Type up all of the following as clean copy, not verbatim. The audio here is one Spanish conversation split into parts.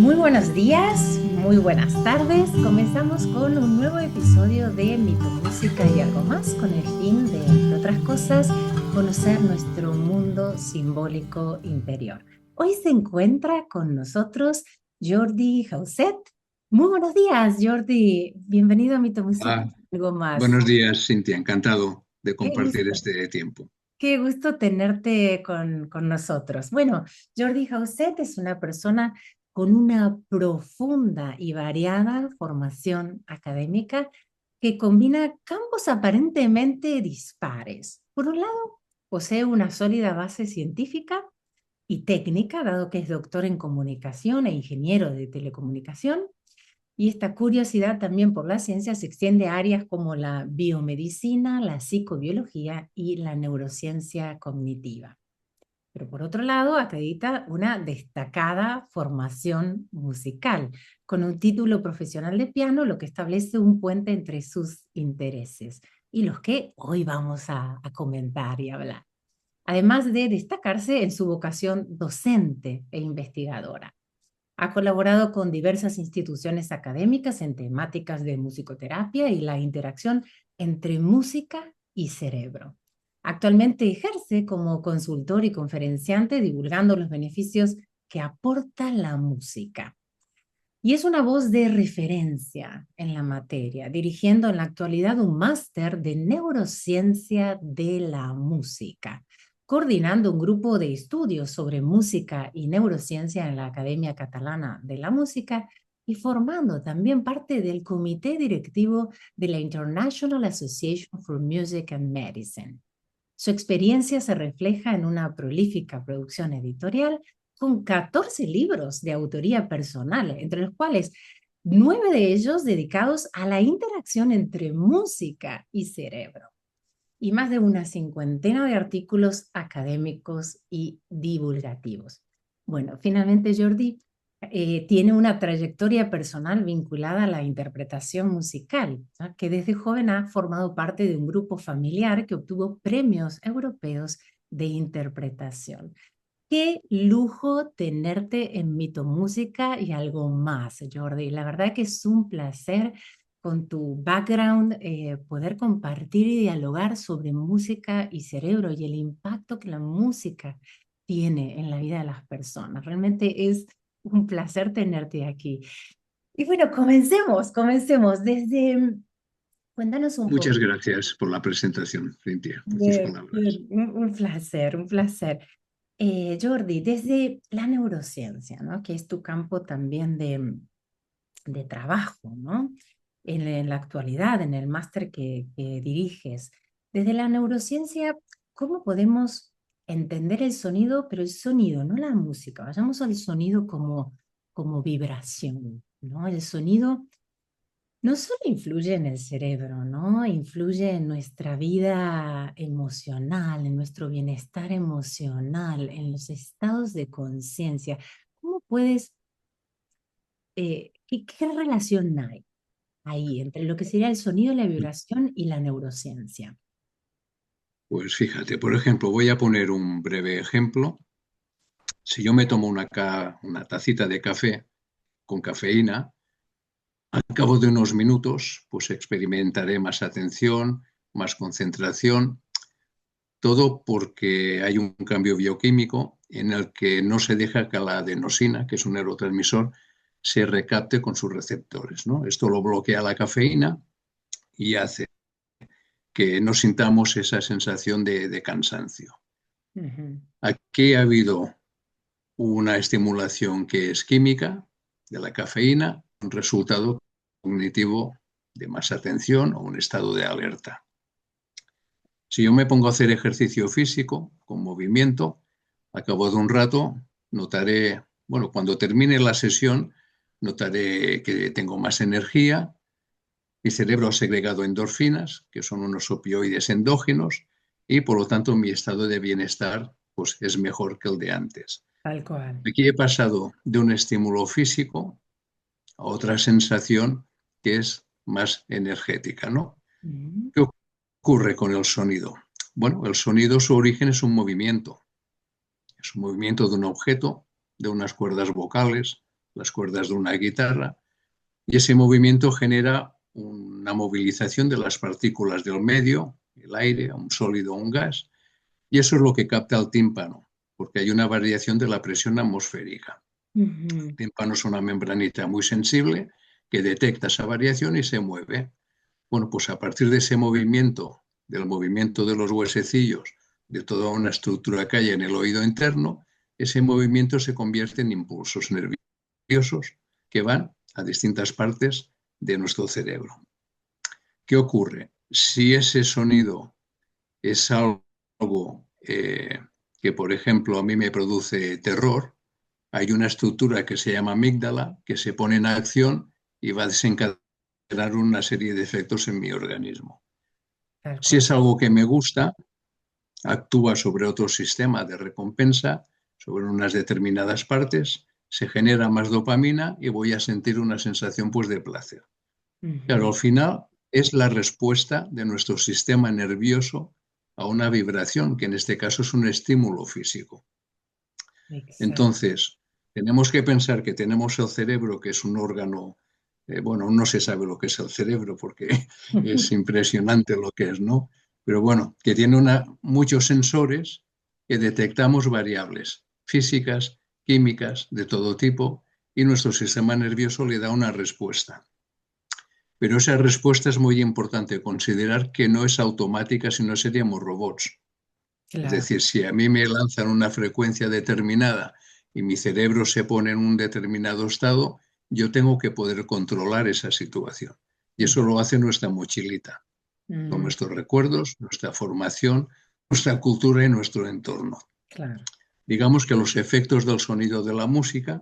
Muy buenos días, muy buenas tardes. Comenzamos con un nuevo episodio de Mito, Música y algo más, con el fin de, entre otras cosas, conocer nuestro mundo simbólico interior. Hoy se encuentra con nosotros Jordi Jauset. Muy buenos días, Jordi. Bienvenido a Mito, Música Ah, y algo más. buenos días, Cintia. Encantado de Qué compartir gusto. este tiempo. Qué gusto tenerte con nosotros. Bueno, Jordi Jauset es una persona con una profunda y variada formación académica que combina campos aparentemente dispares. Por un lado, posee una sólida base científica y técnica, dado que es doctor en comunicación e ingeniero de telecomunicación. Y esta curiosidad también por la ciencia se extiende a áreas como la biomedicina, la psicobiología y la neurociencia cognitiva. Pero por otro lado, acredita una destacada formación musical, con un título profesional de piano, lo que establece un puente entre sus intereses y los que hoy vamos a comentar y hablar. Además de destacarse en su vocación docente e investigadora. Ha colaborado con diversas instituciones académicas en temáticas de musicoterapia y la interacción entre música y cerebro. Actualmente ejerce como consultor y conferenciante divulgando los beneficios que aporta la música. Y es una voz de referencia en la materia, dirigiendo en la actualidad un máster de neurociencia de la música, coordinando un grupo de estudios sobre música y neurociencia en la Academia Catalana de la Música y formando también parte del comité directivo de la International Association for Music and Medicine. Su experiencia se refleja en una prolífica producción editorial con 14 libros de autoría personal, entre los cuales 9 de ellos dedicados a la interacción entre música y cerebro, y más de una cincuentena de artículos académicos y divulgativos. Bueno, finalmente Jordi tiene una trayectoria personal vinculada a la interpretación musical, ¿no? Que desde joven ha formado parte de un grupo familiar que obtuvo premios europeos de interpretación. Qué lujo tenerte en Mito Música y algo más, Jordi. La verdad que es un placer con tu background poder compartir y dialogar sobre música y cerebro y el impacto que la música tiene en la vida de las personas. Realmente es un placer tenerte aquí. Y bueno, comencemos desde, cuéntanos un poco. Muchas gracias por la presentación, Cintia, por tus palabras. Un placer, un placer. Jordi, desde la neurociencia, ¿no? Que es tu campo también de trabajo, ¿no? En la actualidad, en el máster que diriges. Desde la neurociencia, ¿cómo podemos entender el sonido, pero el sonido, no la música? Vayamos al sonido como vibración, ¿no? El sonido no solo influye en el cerebro, ¿no? Influye en nuestra vida emocional, en nuestro bienestar emocional, en los estados de conciencia. ¿Cómo puedes, qué relación hay ahí entre lo que sería el sonido, la vibración y la neurociencia? Pues fíjate, por ejemplo, voy a poner un breve ejemplo. Si yo me tomo una tacita de café con cafeína, al cabo de unos minutos, pues experimentaré más atención, más concentración, todo porque hay un cambio bioquímico en el que no se deja que la adenosina, que es un neurotransmisor, se recapte con sus receptores, ¿no? Esto lo bloquea la cafeína y hace que no sintamos esa sensación de cansancio. Ujú. Aquí ha habido una estimulación que es química de la cafeína, un resultado cognitivo de más atención o un estado de alerta. Si yo me pongo a hacer ejercicio físico con movimiento, a cabo de un rato notaré, bueno, cuando termine la sesión, notaré que tengo más energía. Mi cerebro ha segregado endorfinas, que son unos opioides endógenos, y por lo tanto mi estado de bienestar pues, es mejor que el de antes. Tal cual. Aquí he pasado de un estímulo físico a otra sensación que es más energética, ¿no? Ujú. ¿Qué ocurre con el sonido? Bueno, el sonido, su origen es un movimiento de un objeto, de unas cuerdas vocales. las cuerdas de una guitarra, y ese movimiento genera una movilización de las partículas del medio, el aire, un sólido o un gas, y eso es lo que capta el tímpano, porque hay una variación de la presión atmosférica. El Ujú. tímpano es una membranita muy sensible que detecta esa variación y se mueve. Bueno, pues a partir de ese movimiento, del movimiento de los huesecillos, de toda una estructura que hay en el oído interno, ese movimiento se convierte en impulsos nerviosos que van a distintas partes de nuestro cerebro. ¿Qué ocurre? Si ese sonido es algo que, por ejemplo, a mí me produce terror, hay una estructura que se llama amígdala que se pone en acción y va a desencadenar una serie de efectos en mi organismo. Tal Si cual. es algo que me gusta, actúa sobre otro sistema de recompensa, sobre unas determinadas partes, se genera más dopamina y voy a sentir una sensación pues, de placer. Claro, Ujú. al final es la respuesta de nuestro sistema nervioso a una vibración, que en este caso es un estímulo físico. Exacto. Entonces, tenemos que pensar que tenemos el cerebro, que es un órgano, bueno, no se sabe lo que es el cerebro porque es impresionante lo que es, ¿no? Pero bueno, que tiene muchos sensores que detectamos variables físicas, químicas, de todo tipo, y nuestro sistema nervioso le da una respuesta. Pero esa respuesta es muy importante considerar que no es automática, si no seríamos robots. Es Claro. decir, si a mí me lanzan una frecuencia determinada y mi cerebro se pone en un determinado estado, yo tengo que poder controlar esa situación. Y eso lo hace nuestra mochilita, con Mm, nuestros recuerdos, nuestra formación, nuestra cultura y nuestro entorno. claro. Digamos que los efectos del sonido de la música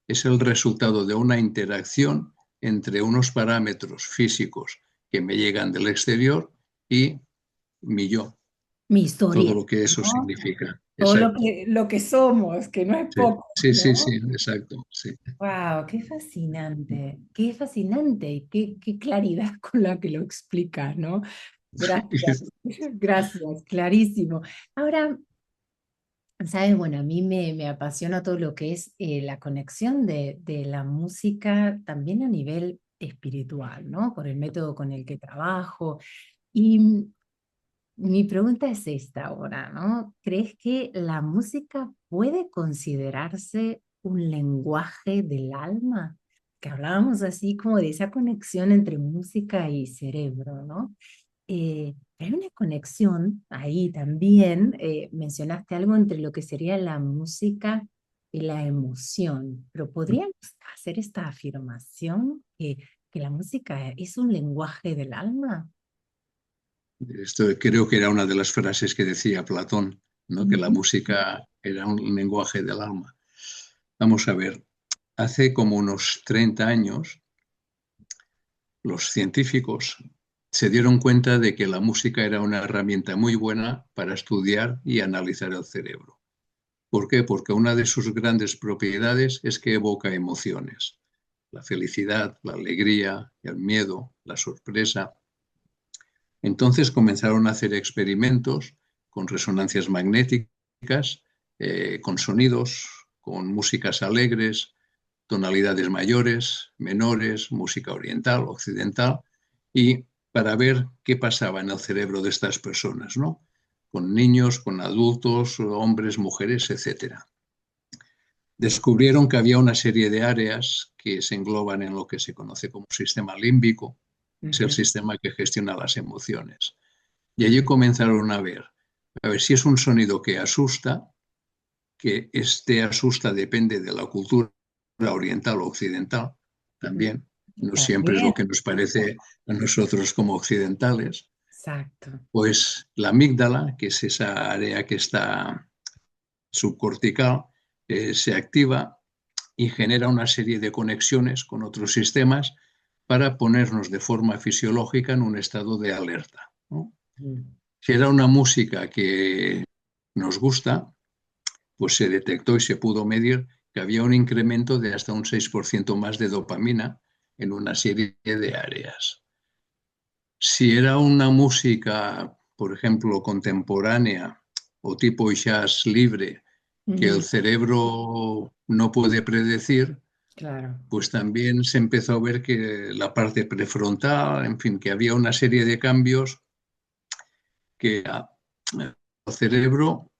es el resultado de una interacción entre unos parámetros físicos que me llegan del exterior y mi yo, Mi todo historia, lo que eso ¿no? significa. Todo Exacto. lo que somos, que no es Sí, poco, sí, sí, sí, ¿no? exacto, sí. Wow, qué fascinante y qué claridad con la que lo explicas, ¿no? Gracias, gracias, clarísimo. Ahora, sabes, bueno, a mí me apasiona todo lo que es la conexión de la música también a nivel espiritual, ¿no? Por el método con el que trabajo. Y mi pregunta es esta ahora, ¿no? ¿Crees que la música puede considerarse un lenguaje del alma? Que hablábamos así como de esa conexión entre música y cerebro, ¿no? Hay una conexión ahí también, mencionaste algo entre lo que sería la música y la emoción, pero ¿podríamos hacer esta afirmación que la música es un lenguaje del alma? Esto creo que era una de las frases que decía Platón, ¿no? Que la Ujú. música era un lenguaje del alma. Vamos a ver, hace como unos 30 años los científicos se dieron cuenta de que la música era una herramienta muy buena para estudiar y analizar el cerebro. ¿Por qué? Porque una de sus grandes propiedades es que evoca emociones. La felicidad, la alegría, el miedo, la sorpresa. Entonces comenzaron a hacer experimentos con resonancias magnéticas, con sonidos, con músicas alegres, tonalidades mayores, menores, música oriental, occidental, y para ver qué pasaba en el cerebro de estas personas, ¿no? Con niños, con adultos, hombres, mujeres, etcétera. Descubrieron que había una serie de áreas que se engloban en lo que se conoce como sistema límbico, es el Ujú. sistema que gestiona las emociones. Y allí comenzaron a ver si es un sonido que asusta, que este asusta depende de la cultura oriental o occidental también, no siempre es También, lo que nos parece a nosotros como occidentales, exacto. pues la amígdala, que es esa área que está subcortical, se activa y genera una serie de conexiones con otros sistemas para ponernos de forma fisiológica en un estado de alerta, ¿no? Mm. Si era una música que nos gusta, pues se detectó y se pudo medir que había un incremento de hasta un 6% más de dopamina en una serie de áreas. Si era una música, por ejemplo, contemporánea o tipo jazz libre, que el Ujú. cerebro no puede predecir, claro. pues también se empezó a ver que la parte prefrontal, en fin, que había una serie de cambios que al cerebro,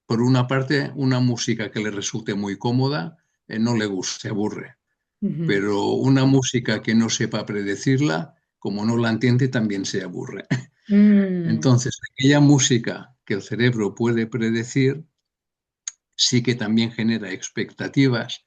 por una parte, una música que le resulte muy cómoda, no le gusta, se aburre. Ujú. Pero una música que no sepa predecirla, como no la entiende, también se aburre. Mm, Entonces, aquella música que el cerebro puede predecir, sí que también genera expectativas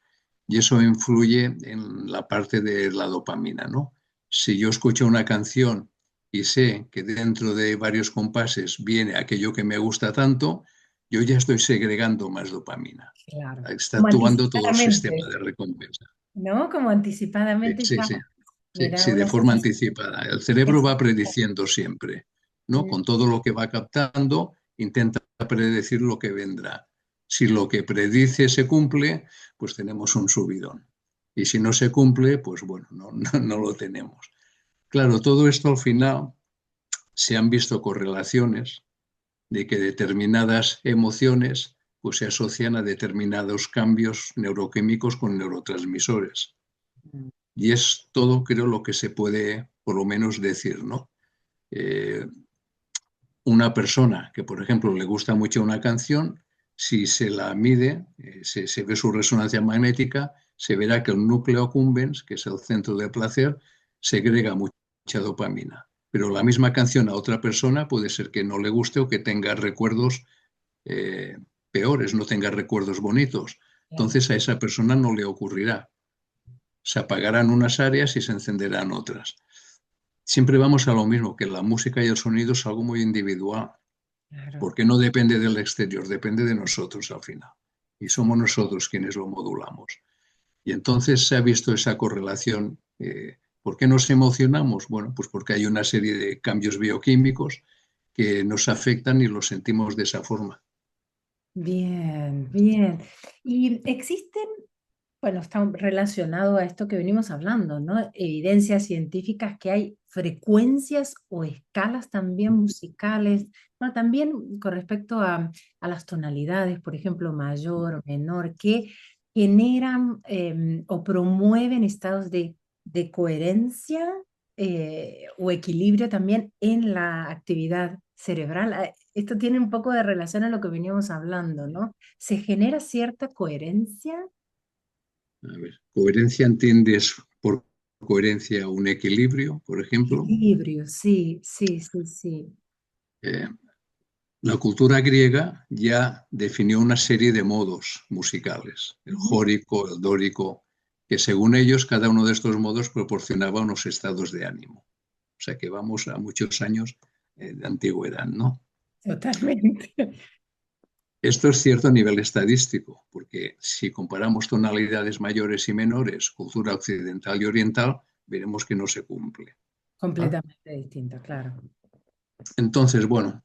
y eso influye en la parte de la dopamina, ¿no? Si yo escucho una canción y sé que dentro de varios compases viene aquello que me gusta tanto, yo ya estoy segregando más dopamina. claro. Está Como actuando todo el sistema anticipadamente, de recompensa. ¿no? Como Sí, anticipadamente sí, ya sí. Sí, me da sí, de una forma sensación. anticipada. El cerebro Es- va prediciendo siempre, ¿no? Con todo lo que va captando, intenta predecir lo que vendrá. Si lo que predice se cumple, pues tenemos un subidón. Y si no se cumple, pues bueno, no lo tenemos. Claro, todo esto al final se han visto correlaciones de que determinadas emociones pues se asocian a determinados cambios neuroquímicos con neurotransmisores. Y es todo, creo, lo que se puede por lo menos decir, ¿no? Eh, una persona que, por ejemplo, le gusta mucho una canción, si se la mide, se ve su resonancia magnética, se verá que el núcleo accumbens, que es el centro del placer, segrega mucha dopamina. Pero la misma canción a otra persona puede ser que no le guste o que tenga recuerdos eh, peores, no tenga recuerdos bonitos. Claro. Entonces a esa persona no le ocurrirá. Se apagarán unas áreas y se encenderán otras. Siempre vamos a lo mismo, que la música y el sonido es algo muy individual, Claro. porque no depende del exterior, depende de nosotros al final. Y somos nosotros quienes lo modulamos. Y entonces se ha visto esa correlación. ¿Por qué nos emocionamos? Bueno, pues porque hay una serie de cambios bioquímicos que nos afectan y los sentimos de esa forma. Bien, bien. Y existen, bueno, está relacionado a esto que venimos hablando, ¿no? Evidencias científicas que hay frecuencias o escalas también musicales, bueno, también con respecto a las tonalidades, por ejemplo, mayor o menor, que generan o promueven estados de coherencia o equilibrio también en la actividad cerebral. Esto tiene un poco de relación a lo que veníamos hablando, ¿no? ¿Se genera cierta coherencia? A ver, coherencia entiendes por coherencia un equilibrio, por ejemplo. Equilibrio, sí, sí, sí, sí. Eh, La cultura griega ya definió una serie de modos musicales, el Ujú. jórico, el dórico, que según ellos cada uno de estos modos proporcionaba unos estados de ánimo. O sea que vamos a muchos años de antigüedad, ¿no? Totalmente. Esto es cierto a nivel estadístico, porque si comparamos tonalidades mayores y menores, cultura occidental y oriental, veremos que no se cumple. ¿Ah? Completamente distinto, claro. Entonces, bueno,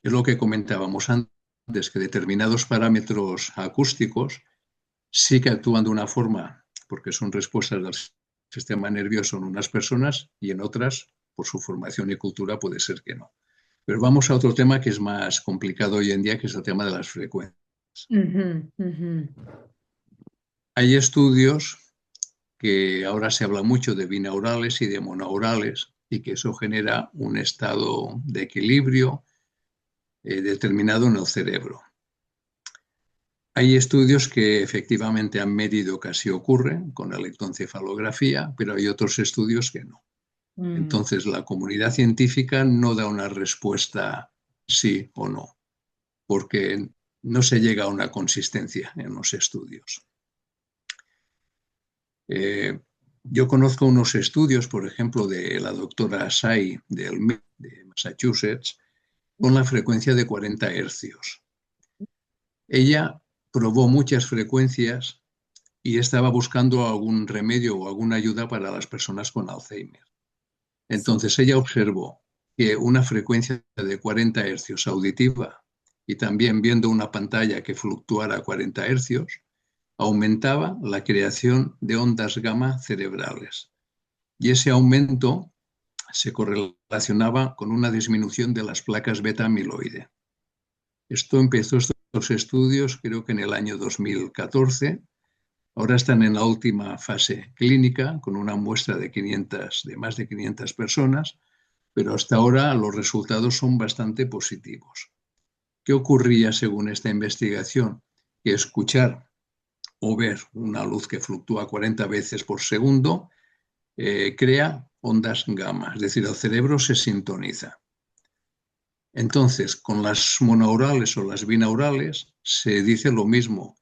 es lo que comentábamos antes, que determinados parámetros acústicos sí que actúan de una forma, porque son respuestas del sistema nervioso en unas personas y en otras, por su formación y cultura, puede ser que no. Pero vamos a otro tema que es más complicado hoy en día, que es el tema de las frecuencias. Ujú, ujú. Hay estudios que ahora se habla mucho de binaurales y de monaurales y que eso genera un estado de equilibrio determinado en el cerebro. Hay estudios que efectivamente han medido que así ocurre con la electroencefalografía, pero hay otros estudios que no. Mm, Entonces, la comunidad científica no da una respuesta sí o no, porque no se llega a una consistencia en los estudios. Eh, yo conozco unos estudios, por ejemplo, de la doctora Sai de Massachusetts, con la frecuencia de 40 hercios. Ella probó muchas frecuencias y estaba buscando algún remedio o alguna ayuda para las personas con Alzheimer. sí. Entonces ella observó que una frecuencia de 40 hercios auditiva y también viendo una pantalla que fluctuara a 40 hercios aumentaba la creación de ondas gamma cerebrales. Y ese aumento se correlacionaba con una disminución de las placas beta amiloide. Esto empezó estos estudios creo que en el año 2014 Ahora están en la última fase clínica con una muestra de más de 500 personas, pero hasta ahora los resultados son bastante positivos. ¿Qué ocurría según esta investigación? Que escuchar o ver una luz que fluctúa 40 veces por segundo crea ondas gamma, es decir, el cerebro se sintoniza. Entonces, con las monoaurales o las binaurales se dice lo mismo,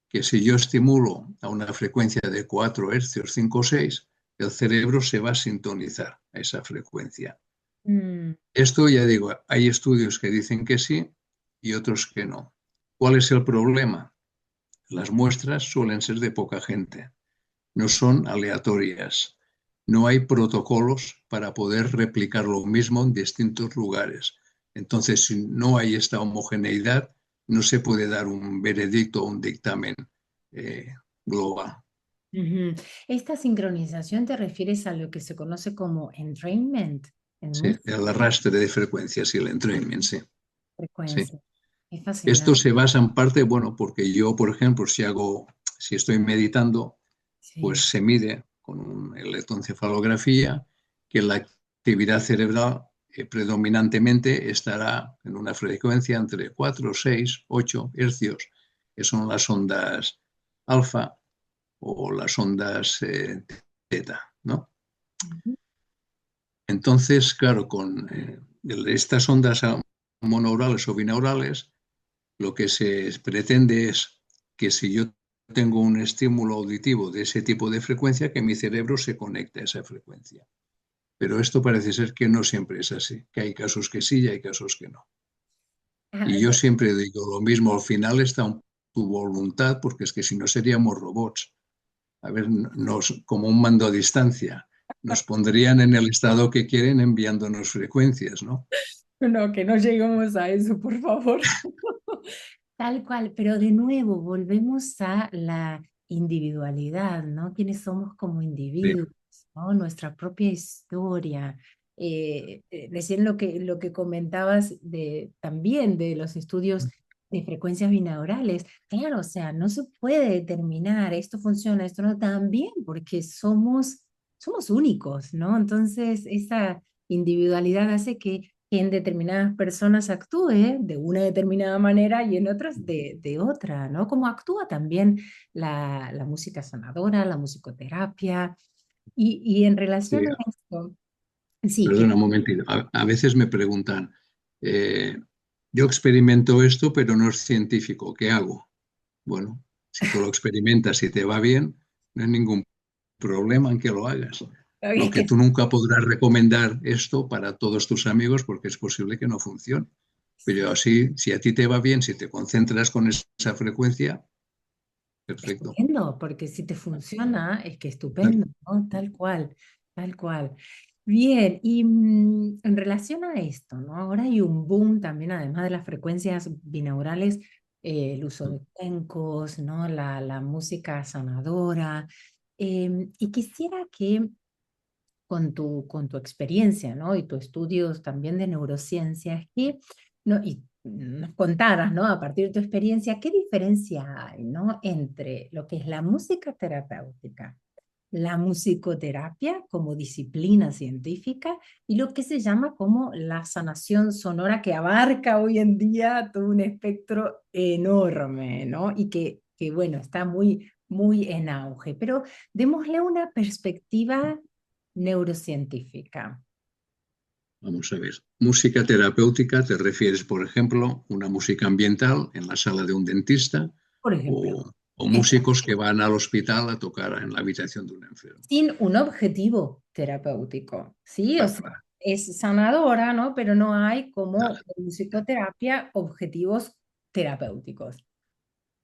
que si yo estimulo a una frecuencia de 4 hercios, 5 o 6, el cerebro se va a sintonizar a esa frecuencia. Mm, Esto ya digo, hay estudios que dicen que sí y otros que no. ¿Cuál es el problema? Las muestras suelen ser de poca gente, no son aleatorias. No hay protocolos para poder replicar lo mismo en distintos lugares. Entonces, si no hay esta homogeneidad, no se puede dar un veredicto o un dictamen global. ujú. ¿Esta sincronización te refieres a lo que se conoce como entrainment en Sí, música el arrastre de frecuencias y el entrainment, sí, sí. frecuencia? Es Esto fascinante. se basa en parte, bueno, porque yo, por ejemplo, si estoy meditando, pues Sí. se mide con una electroencefalografía que la actividad cerebral predominantemente estará en una frecuencia entre 4, 6, 8 hercios, que son las ondas alfa o las ondas teta, ¿no? Ujú. Entonces, claro, con estas ondas monoaurales o binaurales, lo que se pretende es que si yo tengo un estímulo auditivo de ese tipo de frecuencia, que mi cerebro se conecte a esa frecuencia. Pero esto parece ser que no siempre es así, que hay casos que sí y hay casos que no. Y Ah, yo siempre digo lo mismo, al final está tu voluntad, porque es que si no seríamos robots. A ver, como un mando a distancia, nos pondrían en el estado que quieren enviándonos frecuencias, ¿no? no, que no lleguemos a eso, por favor. Tal cual, pero de nuevo volvemos a la individualidad, ¿no? ¿Quiénes somos como Sí, individuos, ¿no? Nuestra propia historia. Recién lo que comentabas también de los estudios de frecuencias binaurales, claro, o sea, no se puede determinar esto funciona, esto no, también porque somos únicos, ¿no? Entonces, esa individualidad hace que en determinadas personas actúe de una determinada manera y en otras de otra, ¿no? Como actúa también la música sanadora, la musicoterapia. Y en sí. relación a esto, sí, Perdona un momentito. A veces me preguntan, eh, yo experimento esto, pero no es científico, ¿qué hago? Bueno, si tú lo experimentas y te va bien, no hay ningún problema en que lo hagas. Lo es que que tú nunca podrás recomendar esto para todos tus amigos porque es posible que no funcione. Pero así, si a ti te va bien, si te concentras con esa frecuencia, perfecto. estupendo, porque si te funciona, es que estupendo, Exacto. ¿no? Tal cual, tal cual. Bien, y en relación a esto, ¿no? Ahora hay un boom también, además de las frecuencias binaurales, el uso de cuencos, ¿no? La música sanadora. Y quisiera que con tu experiencia, ¿no? Y tus estudios también de neurociencias, no, y nos contaras, ¿no? A partir de tu experiencia, ¿qué diferencia hay, ¿no? Entre lo que es la música terapéutica, la musicoterapia como disciplina científica y lo que se llama como la sanación sonora que abarca hoy en día todo un espectro enorme, ¿no? Y que bueno, está muy, muy en auge. Pero démosle una perspectiva neurocientífica. Vamos a ver. Música terapéutica, ¿te refieres, por ejemplo, a una música ambiental en la sala de un dentista Por ejemplo, o músicos que van al hospital a tocar en la habitación de un enfermo? sin un objetivo terapéutico, ¿sí? O Vale, sea, vale, es sanadora, ¿no? Pero no hay como vale. en musicoterapia objetivos terapéuticos.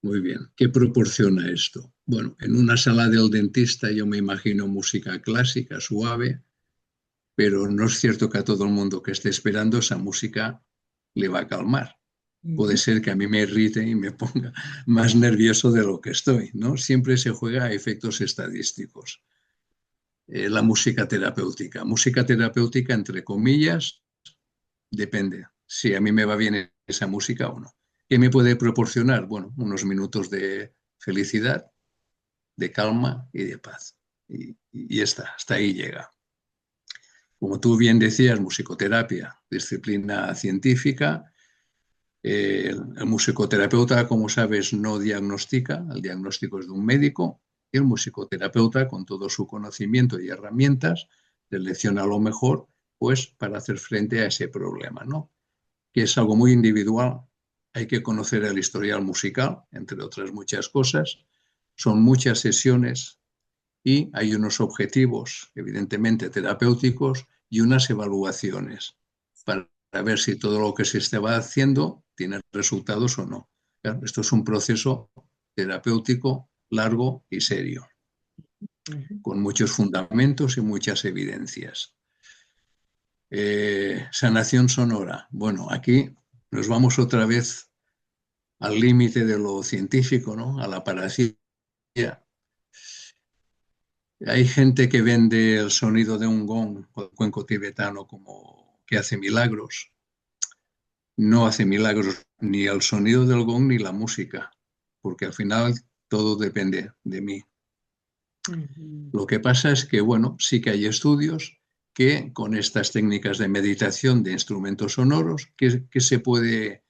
Muy bien. ¿Qué proporciona esto? Bueno, en una sala del dentista yo me imagino música clásica, suave, pero no es cierto que a todo el mundo que esté esperando esa música le va a calmar. Puede Ujú. ser que a mí me irrite y me ponga más nervioso de lo que estoy, ¿no? Siempre se juega a efectos estadísticos. La música terapéutica. Música terapéutica, entre comillas, depende si a mí me va bien esa música o no. ¿Qué me puede proporcionar? Bueno, unos minutos de felicidad, de calma y de paz. Y hasta ahí llega. Como tú bien decías, musicoterapia, disciplina científica. El musicoterapeuta, como sabes, no diagnostica, el diagnóstico es de un médico, y el musicoterapeuta, con todo su conocimiento y herramientas, selecciona lo mejor pues, para hacer frente a ese problema, ¿no? Que es algo muy individual. Hay que conocer el historial musical, entre otras muchas cosas. Son muchas sesiones y hay unos objetivos, evidentemente terapéuticos, y unas evaluaciones para ver si todo lo que se estaba haciendo tiene resultados o no. Claro, esto es un proceso terapéutico largo y serio, Ujú. con muchos fundamentos y muchas evidencias. Sanación sonora. Bueno, aquí nos vamos otra vez al límite de lo científico, ¿no? A la parasía. Hay gente que vende el sonido de un gong o el cuenco tibetano como que hace milagros. No hace milagros ni el sonido del gong ni la música, porque al final todo depende de mí. Ujú. Lo que pasa es que, bueno, sí que hay estudios que con estas técnicas de meditación de instrumentos sonoros, que se puede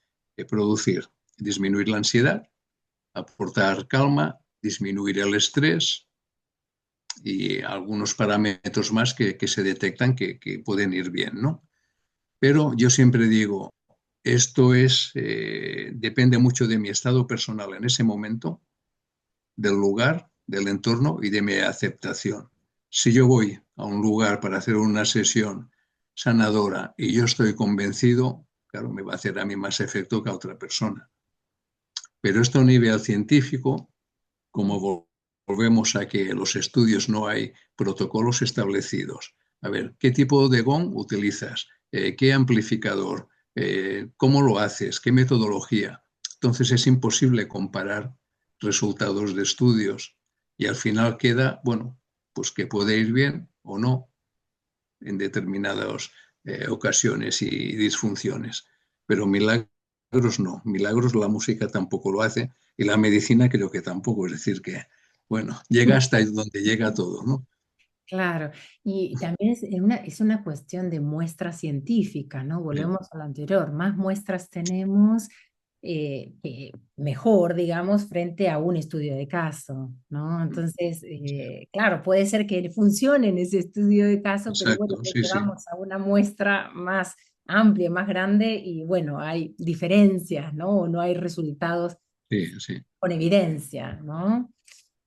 producir? Disminuir la ansiedad, aportar calma, disminuir el estrés y algunos parámetros más que se detectan que pueden ir bien, ¿no? Pero yo siempre digo, depende mucho de mi estado personal en ese momento, del lugar, del entorno y de mi aceptación. Si yo voy a un lugar para hacer una sesión sanadora y yo estoy convencido, claro, me va a hacer a mí más efecto que a otra persona. Pero esto a nivel científico, como volvemos a que en los estudios no hay protocolos establecidos. A ver, ¿qué tipo de gong utilizas? ¿Qué amplificador? ¿Cómo lo haces? ¿Qué metodología? Entonces es imposible comparar resultados de estudios y al final queda, bueno, pues que puede ir bien o no en determinadas ocasiones y disfunciones. Pero milagros no, milagros la música tampoco lo hace y la medicina creo que tampoco, es decir, que, bueno, llega hasta donde llega todo, ¿no? Claro, y también es una cuestión de muestra científica, ¿no? Sí, Volvemos a lo anterior, más muestras tenemos, mejor, digamos, frente a un estudio de caso, ¿no? Entonces, claro, puede ser que funcione en ese estudio de caso, pero bueno, exacto, le sí, sí, llevamos a una muestra más amplia, más grande, y bueno, hay diferencias, ¿no? O no hay resultados sí, sí. con evidencia, ¿no?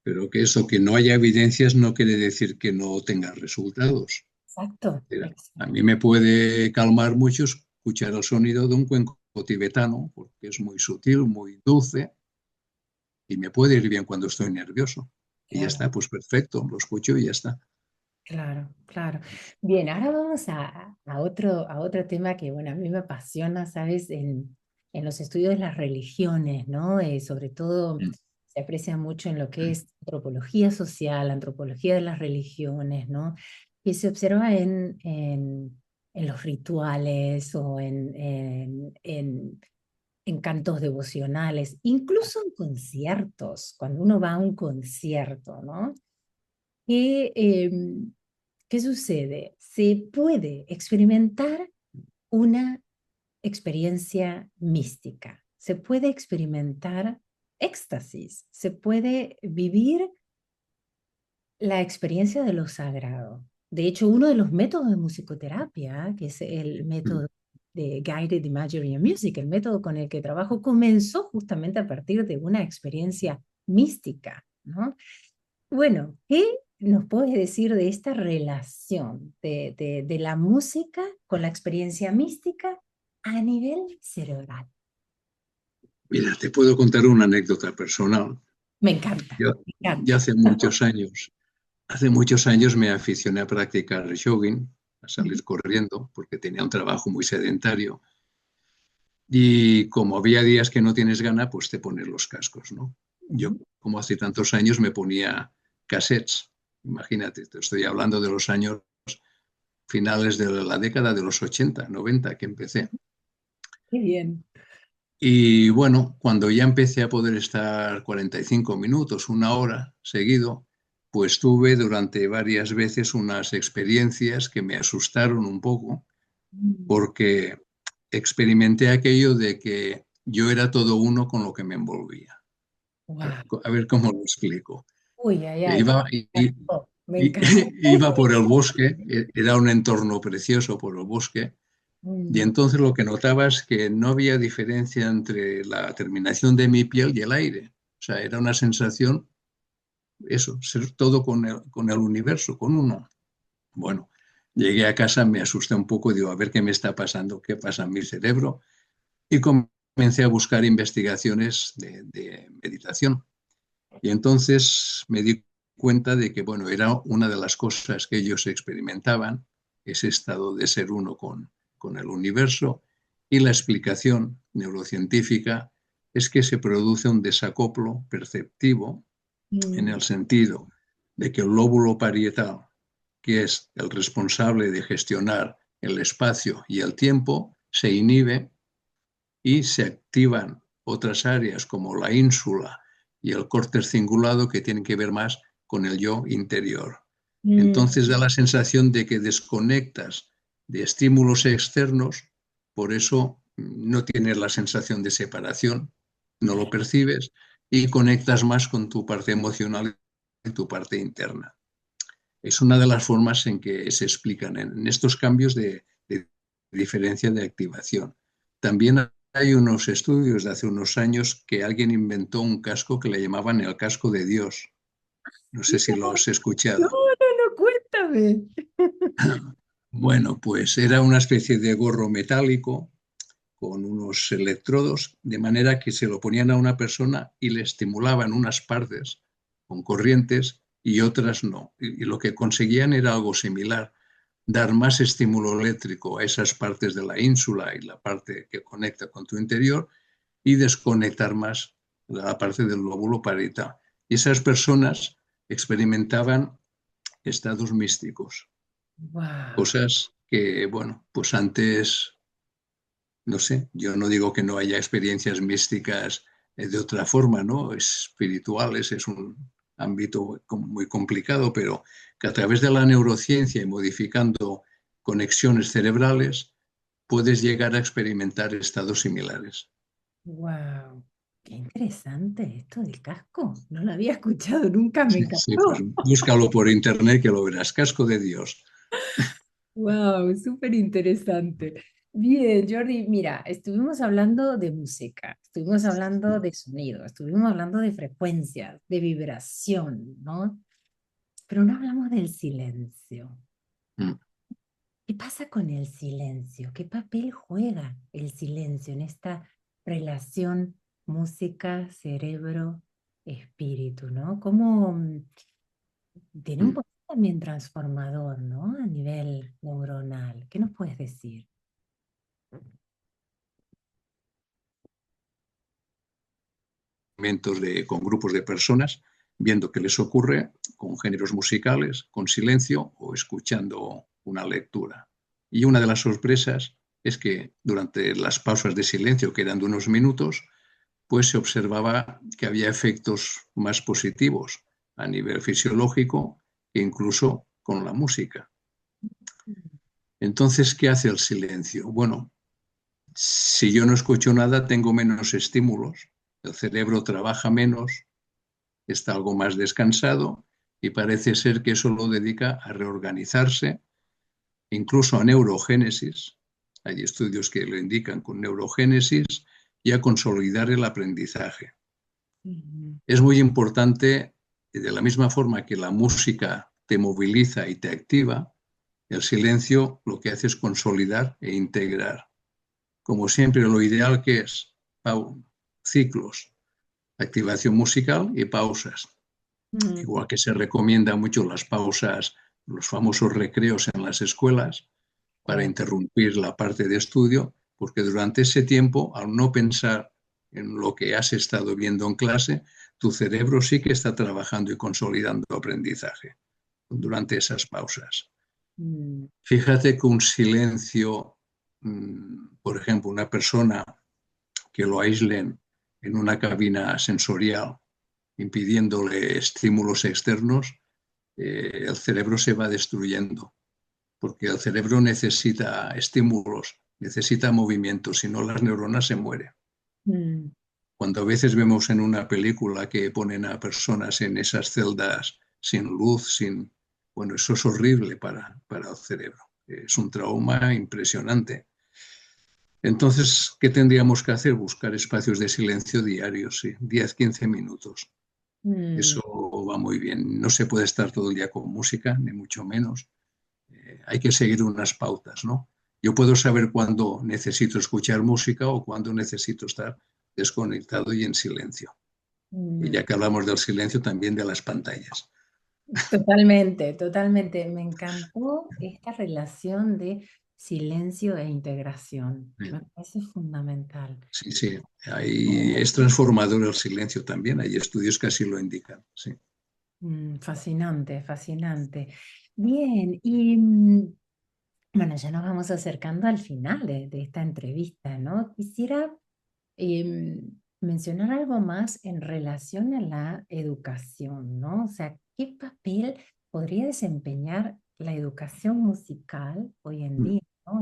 Pero que eso, que no haya evidencias no quiere decir que no tenga resultados. Exacto, Mira, a exacto. mí me puede calmar mucho escuchar el sonido de un cuenco tibetano, porque es muy sutil, muy dulce, y me puede ir bien cuando estoy nervioso. Y ya Claro. está, pues perfecto, lo escucho y ya está. Claro, claro. Bien, ahora vamos a otro tema que, bueno, a mí me apasiona, ¿sabes? En los estudios de las religiones, ¿no? Sobre todo Mm. se aprecia mucho en lo que es antropología social, antropología de las religiones, ¿no? Que se observa en los rituales o en cantos devocionales, incluso en conciertos, cuando uno va a un concierto, ¿no? Que, ¿qué sucede? Se puede experimentar una experiencia mística, se puede experimentar éxtasis, se puede vivir la experiencia de lo sagrado. De hecho, uno de los métodos de musicoterapia, que es el Mm. método de Guided Imagery and Music, el método con el que trabajo, comenzó justamente a partir de una experiencia mística, ¿no? Bueno, ¿qué nos puedes decir de esta relación de la música con la experiencia mística a nivel cerebral? Mira, te puedo contar una anécdota personal. Me encanta, Yo, me ya encanta. hace muchos años me aficioné a practicar jogging, a Ujú. salir corriendo, porque tenía un trabajo muy sedentario. Y como había días que no tienes gana, pues te pones los cascos, ¿no? Yo, Ujú. como hace tantos años, me ponía cassettes. Imagínate, te estoy hablando de los años finales de la década de los 80, 90 que empecé. Qué bien. Y bueno, cuando ya empecé a poder estar 45 minutos, una hora seguido, pues tuve durante varias veces unas experiencias que me asustaron un poco, Mm. porque experimenté aquello de que yo era todo uno con lo que me envolvía. Wow. A ver cómo lo explico. Uy, ay, ay. Iba, Me encanta. iba por el bosque, era un entorno precioso por el bosque, y Mm. entonces lo que notaba es que no había diferencia entre la terminación de mi piel y el aire. O sea, era una sensación, eso, ser todo con el universo, con uno. Bueno, llegué a casa, me asusté un poco, digo, a ver qué me está pasando, qué pasa en mi cerebro, y comencé a buscar investigaciones de meditación. Y entonces me di cuenta de que, bueno, era una de las cosas que ellos experimentaban, ese estado de ser uno con el universo, y la explicación neurocientífica es que se produce un desacoplo perceptivo en Mm. el sentido de que el lóbulo parietal, que es el responsable de gestionar el espacio y el tiempo, se inhibe y se activan otras áreas como la ínsula y el córtex cingulado que tienen que ver más con el yo interior. Mm. Entonces da la sensación de que desconectas de estímulos externos, por eso no tienes la sensación de separación, no lo percibes y conectas más con tu parte emocional y tu parte interna. Es una de las formas en que se explican en estos cambios de diferencia de activación. También hay unos estudios de hace unos años que alguien inventó un casco que le llamaban el casco de Dios. No sé si lo has No, escuchado. no, no, cuéntame. Bueno, pues era una especie de gorro metálico con unos electrodos, de manera que se lo ponían a una persona y le estimulaban unas partes con corrientes y otras no. Y lo que conseguían era algo similar, dar más estímulo eléctrico a esas partes de la ínsula y la parte que conecta con tu interior y desconectar más la parte del lóbulo parietal. Y esas personas experimentaban estados místicos, Wow. cosas que, bueno, pues antes no sé, yo no digo que no haya experiencias místicas de otra forma, ¿no? Espirituales, es un ámbito muy complicado, pero que a través de la neurociencia y modificando conexiones cerebrales puedes llegar a experimentar estados similares. Wow. Qué interesante esto del casco. No lo había escuchado nunca, me Sí, sí, pues encantó. búscalo por internet que lo verás. Casco de Dios. Wow, súper interesante. Bien, Jordi, mira, estuvimos hablando de música, estuvimos hablando de sonido, estuvimos hablando de frecuencia, de vibración, ¿no? Pero no hablamos del silencio. Mm. ¿Qué pasa con el silencio? ¿Qué papel juega el silencio en esta relación música, cerebro, espíritu, ¿no? Cómo tiene un Mm. poder también transformador, ¿no? A nivel neuronal. ¿Qué nos puedes decir? Con grupos de personas, viendo qué les ocurre con géneros musicales, con silencio o escuchando una lectura. Y una de las sorpresas es que durante las pausas de silencio, que eran de unos minutos, pues se observaba que había efectos más positivos a nivel fisiológico que incluso con la música. Entonces, ¿qué hace el silencio? Bueno, si yo no escucho nada, tengo menos estímulos, el cerebro trabaja menos, está algo más descansado y parece ser que eso lo dedica a reorganizarse, incluso a neurogénesis. Hay estudios que lo indican con neurogénesis y a consolidar el aprendizaje. Ujú. Es muy importante, de la misma forma que la música te moviliza y te activa, el silencio lo que hace es consolidar e integrar. Como siempre, lo ideal que es ciclos, activación musical y pausas. Mm. Igual que se recomienda mucho las pausas, los famosos recreos en las escuelas para Oh. interrumpir la parte de estudio, porque durante ese tiempo, al no pensar en lo que has estado viendo en clase, tu cerebro sí que está trabajando y consolidando aprendizaje durante esas pausas. Mm. Fíjate que un silencio, por ejemplo, una persona que lo aíslen en una cabina sensorial, impidiéndole estímulos externos, el cerebro se va destruyendo, porque el cerebro necesita estímulos, necesita movimiento, si no las neuronas se mueren. Mm, Cuando a veces vemos en una película que ponen a personas en esas celdas sin luz, bueno, eso es horrible para el cerebro. Es un trauma impresionante. Entonces, ¿qué tendríamos que hacer? Buscar espacios de silencio diarios, sí, 10-15 minutos. mm, Eso va muy bien. No se puede estar todo el día con música, ni mucho menos. Hay que seguir unas pautas, ¿no? Yo puedo saber cuándo necesito escuchar música o cuándo necesito estar desconectado y en silencio. Y mm. ya que hablamos del silencio, también de las pantallas. Totalmente, totalmente. Me encantó esta relación de silencio e integración. Me parece fundamental. Sí, sí, ahí es transformador el silencio también. Hay estudios que así lo indican. Sí. Fascinante, fascinante. Bien, y bueno, ya nos vamos acercando al final de esta entrevista, ¿no? Quisiera mencionar algo más en relación a la educación, ¿no? O sea, ¿qué papel podría desempeñar la educación musical hoy en Mm. día, ¿no?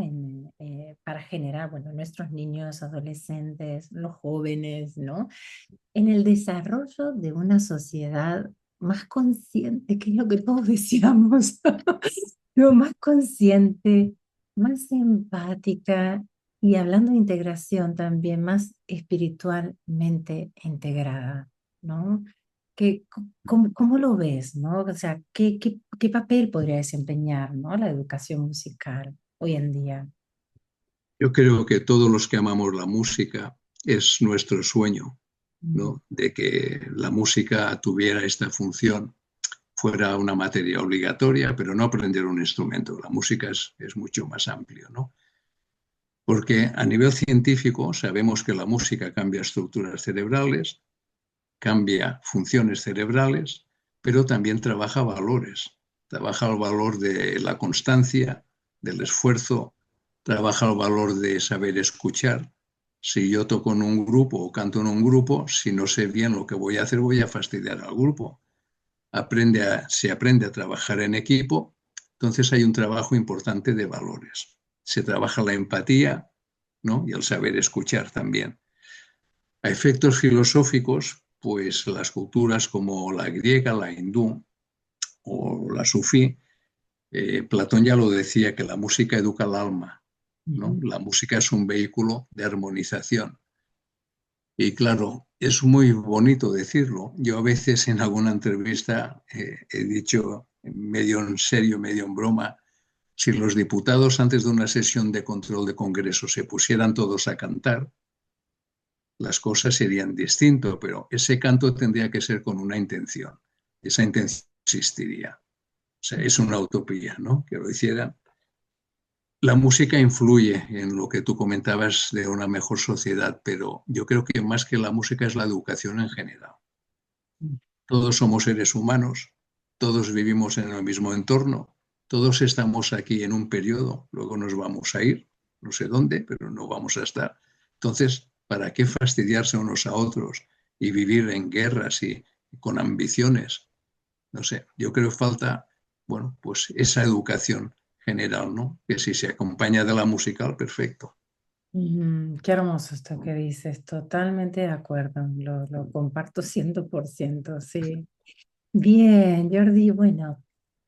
Para generar, bueno, nuestros niños, adolescentes, los jóvenes, ¿no? En el desarrollo de una sociedad más consciente, que es lo que todos deseamos, ¿no? Más consciente, más empática y hablando de integración también, más espiritualmente integrada, ¿no? ¿Cómo lo ves, ¿no? O sea, ¿qué papel podría desempeñar, ¿no? La educación musical hoy en día? Yo creo que todos los que amamos la música es nuestro sueño, Mm, ¿no? De que la música tuviera esta función, fuera una materia obligatoria, pero no aprender un instrumento. La música es mucho más amplio, ¿no? Porque a nivel científico sabemos que la música cambia estructuras cerebrales, cambia funciones cerebrales, pero también trabaja valores. Trabaja el valor de la constancia, del esfuerzo, trabaja el valor de saber escuchar. Si yo toco en un grupo o canto en un grupo, si no sé bien lo que voy a hacer, voy a fastidiar al grupo. Se aprende a trabajar en equipo, entonces hay un trabajo importante de valores. Se trabaja la empatía, ¿no? Y el saber escuchar también. A efectos filosóficos, pues las culturas como la griega, la hindú o la sufí, Platón ya lo decía, que la música educa al alma, ¿no? ujú. La música es un vehículo de armonización. Y claro, es muy bonito decirlo. Yo a veces en alguna entrevista he dicho, medio en serio, medio en broma, si los diputados antes de una sesión de control de Congreso se pusieran todos a cantar, las cosas serían distintas, pero ese canto tendría que ser con una intención. Esa intención existiría. O sea, es una utopía, ¿no? Que lo hicieran. La música influye en lo que tú comentabas de una mejor sociedad, pero yo creo que más que la música es la educación en general. Todos somos seres humanos, todos vivimos en el mismo entorno, todos estamos aquí en un periodo, luego nos vamos a ir, no sé dónde, pero no vamos a estar. Entonces, ¿para qué fastidiarse unos a otros y vivir en guerras y con ambiciones? No sé, yo creo que falta, bueno, pues esa educación general, ¿no? Que si se acompaña de la musical, perfecto. Qué hermoso esto que dices, totalmente de acuerdo, lo comparto 100%, sí. Bien, Jordi, bueno,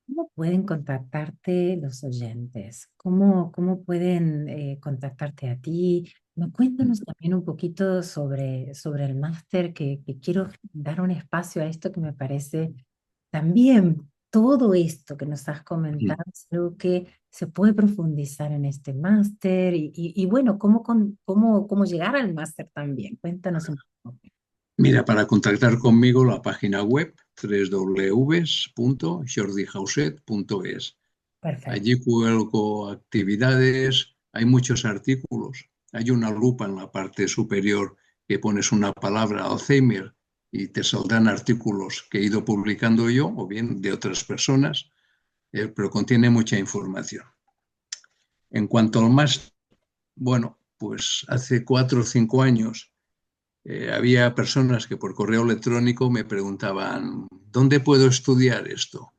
¿cómo pueden contactarte los oyentes? ¿Cómo pueden contactarte a ti? Cuéntanos también un poquito sobre el máster, que quiero dar un espacio a esto que me parece también todo esto que nos has comentado, es algo que se puede profundizar en este máster y bueno, ¿cómo llegar al máster también? Cuéntanos un poco. Mira, para contactar conmigo, la página web www.jordijauset.es. Perfecto. Allí cuelgo actividades, hay muchos artículos, hay una lupa en la parte superior que pones una palabra Alzheimer y te saldrán artículos que he ido publicando yo o bien de otras personas, pero contiene mucha información. En cuanto al más, bueno, pues hace 4 o 5 años había personas que por correo electrónico me preguntaban, ¿dónde puedo estudiar esto?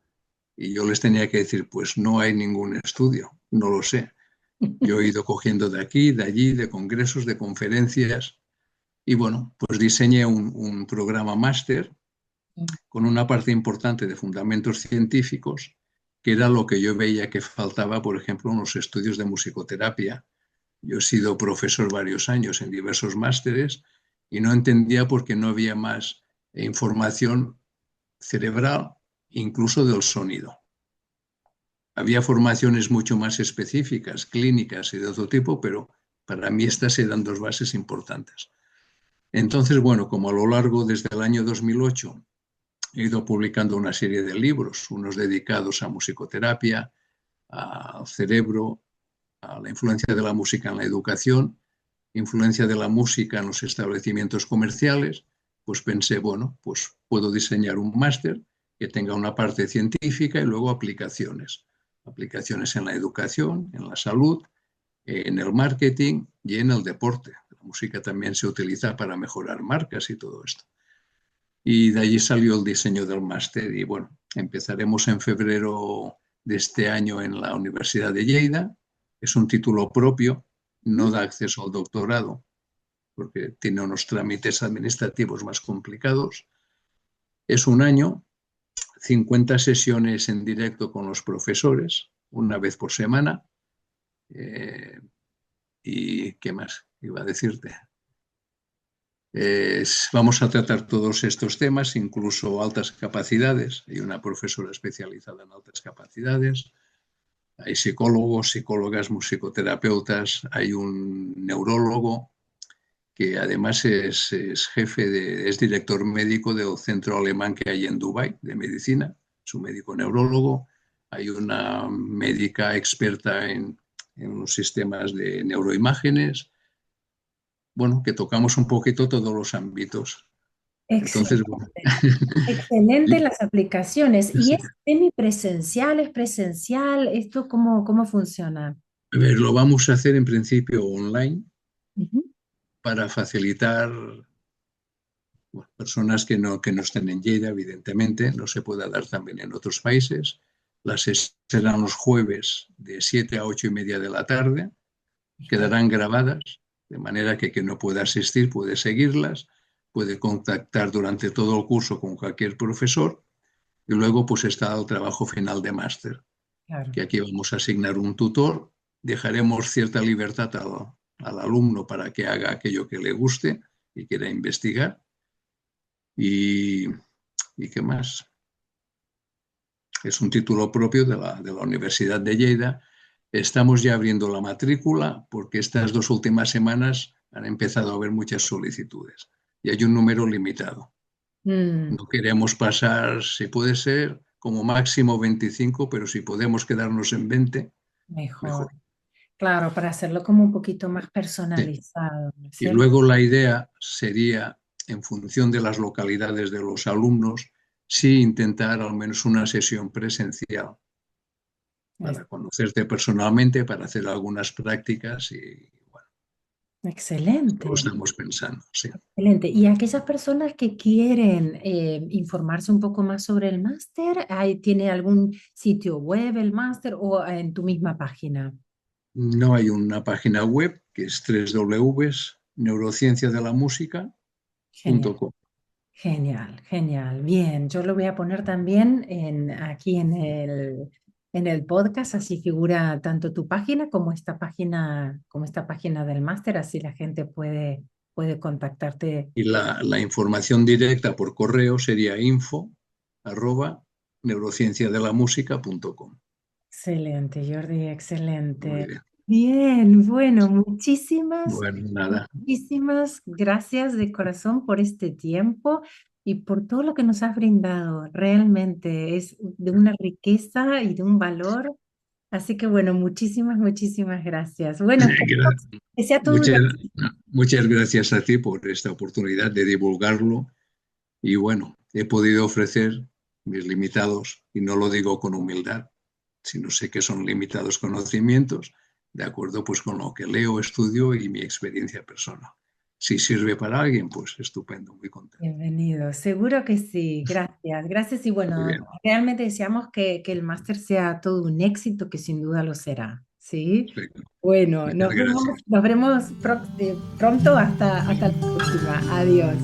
Y yo les tenía que decir, pues no hay ningún estudio, no lo sé. Yo he ido cogiendo de aquí, de allí, de congresos, de conferencias, y bueno, pues diseñé un programa máster con una parte importante de fundamentos científicos, que era lo que yo veía que faltaba, por ejemplo, en los estudios de musicoterapia. Yo he sido profesor varios años en diversos másteres y no entendía por qué no había más información cerebral, incluso del sonido. Había formaciones mucho más específicas, clínicas y de otro tipo, pero para mí estas eran dos bases importantes. Entonces, bueno, como a lo largo desde el año 2008 he ido publicando una serie de libros, unos dedicados a musicoterapia, al cerebro, a la influencia de la música en la educación, influencia de la música en los establecimientos comerciales, pues pensé, bueno, pues puedo diseñar un máster que tenga una parte científica y luego aplicaciones. Aplicaciones en la educación, en la salud, en el marketing y en el deporte. La música también se utiliza para mejorar marcas y todo esto. Y de allí salió el diseño del máster y bueno, empezaremos en febrero de este año en la Universidad de Lleida. Es un título propio, no da acceso al doctorado porque tiene unos trámites administrativos más complicados. Es un año, 50 sesiones en directo con los profesores, una vez por semana. ¿Y qué más iba a decirte? Vamos a tratar todos estos temas, incluso altas capacidades. Hay una profesora especializada en altas capacidades, hay psicólogos, psicólogas, musicoterapeutas, hay un neurólogo que además es jefe es director médico del centro alemán que hay en Dubái de medicina, es un médico neurólogo, hay una médica experta en los sistemas de neuroimágenes, bueno, que tocamos un poquito todos los ámbitos. Entonces, bueno, Excelente. Excelente y, las aplicaciones. ¿Y sí. es semipresencial, es presencial? ¿Esto cómo funciona? A ver, lo vamos a hacer en principio online Ujú. para facilitar, bueno, personas que no estén en Lleida, evidentemente, no se pueda dar también en otros países. Las serán los jueves de 7 a 8 y media de la tarde, Perfecto. quedarán grabadas, de manera que quien no pueda asistir puede seguirlas, puede contactar durante todo el curso con cualquier profesor y luego pues está el trabajo final de máster, Claro. que aquí vamos a asignar un tutor, dejaremos cierta libertad al alumno para que haga aquello que le guste y quiera investigar. ¿Y, y qué más? Es un título propio de la Universidad de Lleida. Estamos ya abriendo la matrícula porque estas dos últimas semanas han empezado a haber muchas solicitudes y hay un número limitado. Mm, No queremos pasar, si puede ser, como máximo 25, pero si podemos quedarnos en 20, mejor. mejor. Claro, para hacerlo como un poquito más Sí. personalizado, ¿no es Y cierto? luego la idea sería, en función de las localidades de los alumnos, sí intentar al menos una sesión presencial Es- para conocerte personalmente, para hacer algunas prácticas y bueno, lo Excelente. estamos pensando, sí. Excelente. Y aquellas personas que quieren informarse un poco más sobre el máster, ¿tiene algún sitio web el máster o en tu misma página? No hay una página web que es www.neurocienciadelamusica.com. Genial, genial, genial. Bien, yo lo voy a poner también aquí en el podcast, así figura tanto tu página como esta página del máster, así la gente puede contactarte. Y la información directa por correo sería info@neurocienciadelamusica.com. Excelente, Jordi, Muy excelente. bien. Bien, bueno, Bueno, nada. muchísimas gracias de corazón por este tiempo y por todo lo que nos has brindado. Realmente es de una riqueza y de un valor. Así que bueno, muchísimas gracias. Bueno, que sea todo un Muchas, éxito. muchas gracias a ti por esta oportunidad de divulgarlo. Y bueno, he podido ofrecer mis limitados, y no lo digo con humildad, sino sé que son limitados conocimientos, de acuerdo pues con lo que leo, estudio y mi experiencia personal. Si sirve para alguien, pues estupendo, muy contento. Bienvenido, seguro que sí, gracias, gracias y Muy bueno, bien, realmente deseamos que el máster sea todo un éxito, que sin duda lo será, ¿sí? perfecto. Bueno, Muchas gracias. nos veremos pronto hasta la próxima, adiós.